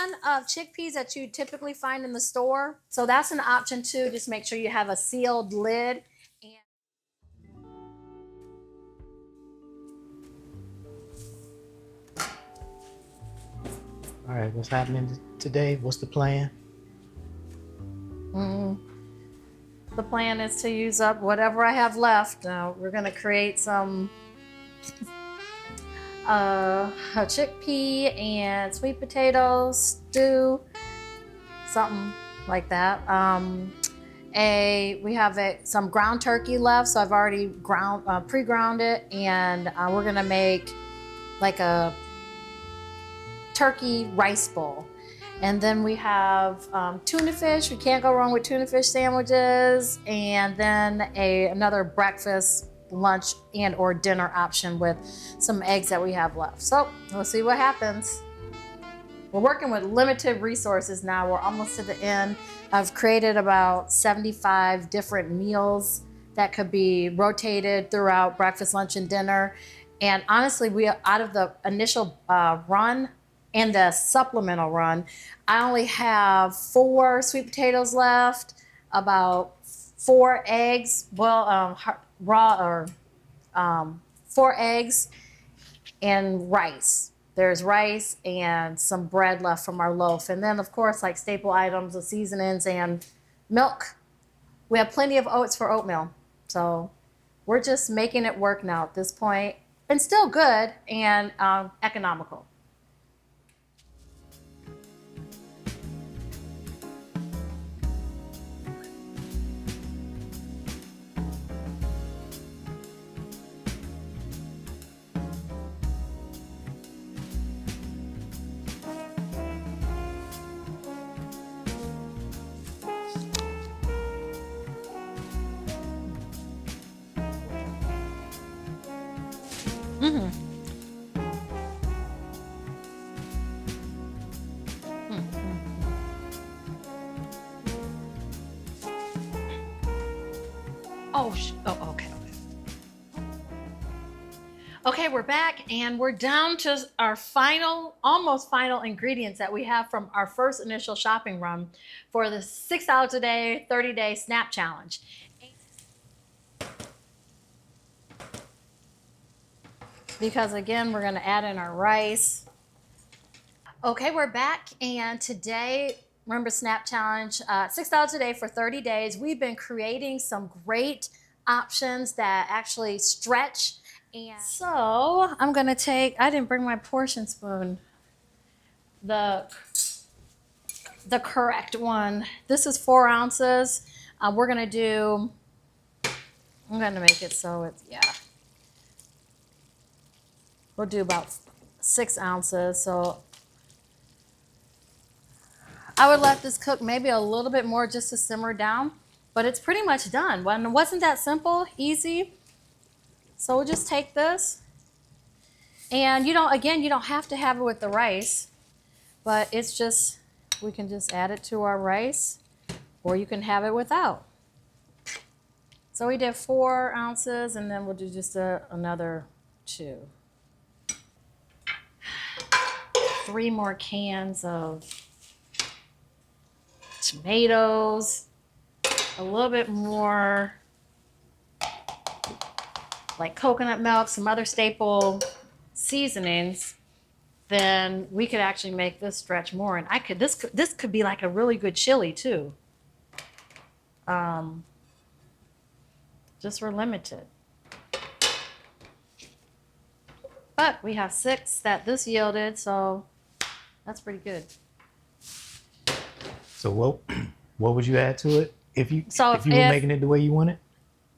can of chickpeas that you typically find in the store. So that's an option too. Just make sure you have a sealed lid. All right, what's happening today? What's the plan? The plan is to use up whatever I have left. Now we're gonna create some a chickpea and sweet potato stew, something like that. We have some ground turkey left, so I've already pre-ground it, and we're gonna make like a turkey rice bowl. And then we have tuna fish. We can't go wrong with tuna fish sandwiches. And then another breakfast, lunch, and or dinner option with some eggs that we have left. So we'll see what happens. We're working with limited resources now. We're almost to the end. I've created about 75 different meals that could be rotated throughout breakfast, lunch, and dinner. And honestly, out of the initial run, and the supplemental run, I only have 4 sweet potatoes left, about 4 eggs, 4 eggs, and rice. There's rice and some bread left from our loaf. And then, of course, like staple items, the seasonings, and milk. We have plenty of oats for oatmeal. So we're just making it work now at this point, and still good and economical. Okay. Okay, we're back, and we're down to our almost final ingredients that we have from our first initial shopping run for the $6 a day, 30-day SNAP challenge. Because again, we're gonna add in our rice. Okay, we're back, and today, remember SNAP challenge, $6 a day for 30 days. We've been creating some great options that actually stretch. And so I'm gonna I didn't bring my portion spoon, the correct one. This is 4 ounces. I'm gonna make it so it's, we'll do about 6 ounces. So I would let this cook maybe a little bit more just to simmer down, but it's pretty much done. Wasn't that simple, easy? So we'll just take this, and you don't have to have it with the rice, but it's just, we can just add it to our rice, or you can have it without. So we did 4 ounces, and then we'll do just another 2. 3 more cans of tomatoes, a little bit more like coconut milk, some other staple seasonings, then we could actually make this stretch more. And this could be like a really good chili too. Just we're limited. But we have 6 that this yielded, so that's pretty good. So what would you add to it if you were making it the way you want it?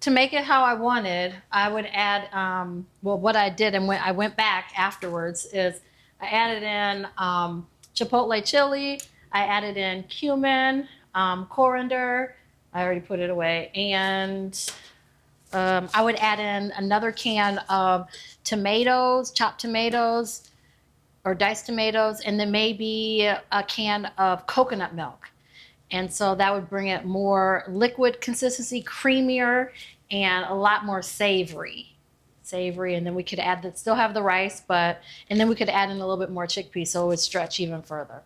To make it how I wanted, I would add, what I did, and when I went back afterwards, is I added in chipotle chili, I added in cumin, coriander, I already put it away, and I would add in another can of tomatoes, chopped tomatoes, or diced tomatoes, and then maybe a can of coconut milk. And so that would bring it more liquid consistency, creamier, and a lot more savory. And then we could still have the rice, and then we could add in a little bit more chickpea so it would stretch even further.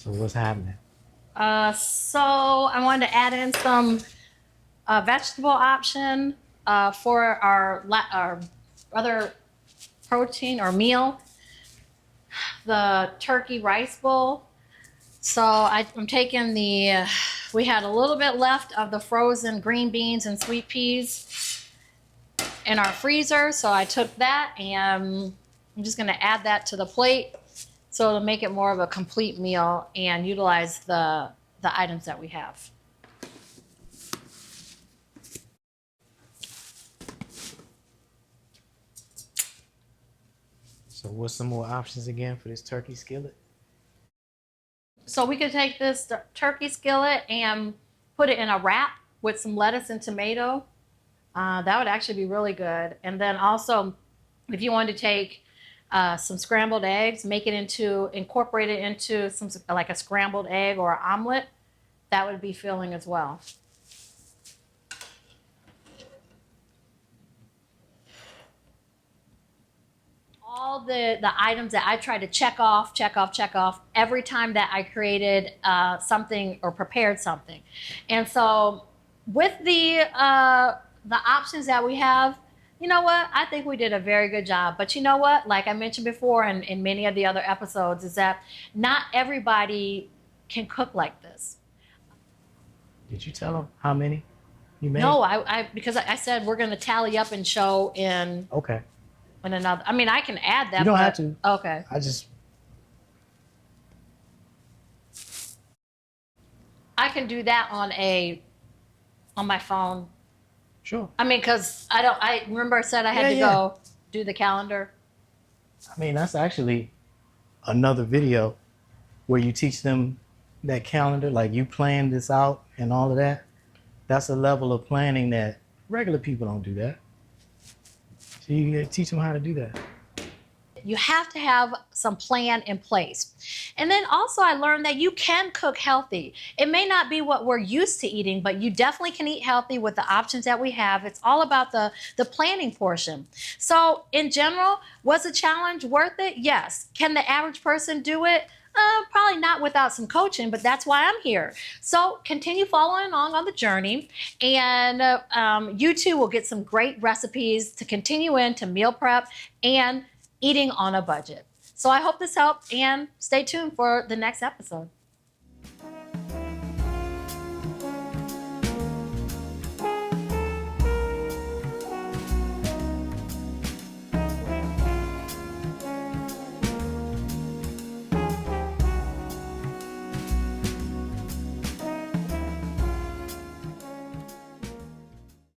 So what's happening? So I wanted to add in some vegetable option for our other protein or meal, the turkey rice bowl. So I'm taking we had a little bit left of the frozen green beans and sweet peas in our freezer. So I took that and I'm just gonna add that to the plate. So it'll make it more of a complete meal and utilize the items that we have. So what's some more options again for this turkey skillet? So we could take this turkey skillet and put it in a wrap with some lettuce and tomato. That would actually be really good. And then also, if you wanted to take some scrambled eggs, incorporate it into some like a scrambled egg or an omelet, that would be filling as well. All the items that I tried to check off every time that I created something or prepared something. And so with the options that we have, you know what? I think we did a very good job. But you know what? Like I mentioned before in many of the other episodes, is that not everybody can cook like this. Did you tell them how many you made? No, because I said we're going to tally up and show in. Okay. In another, I mean, I can add that. You don't have to. Okay. I can do that on my phone. Sure. I mean, because I remember I said I had to go do the calendar. I mean, that's actually another video where you teach them that calendar, like you plan this out and all of that. That's a level of planning that regular people don't do that. So you teach them how to do that. You have to have some plan in place. And then also I learned that you can cook healthy. It may not be what we're used to eating, but you definitely can eat healthy with the options that we have. It's all about the planning portion. So in general, was the challenge worth it? Yes. Can the average person do it? Probably not without some coaching, but that's why I'm here. So continue following along on the journey, and you too will get some great recipes to continue into meal prep and eating on a budget. So I hope this helped, and stay tuned for the next episode.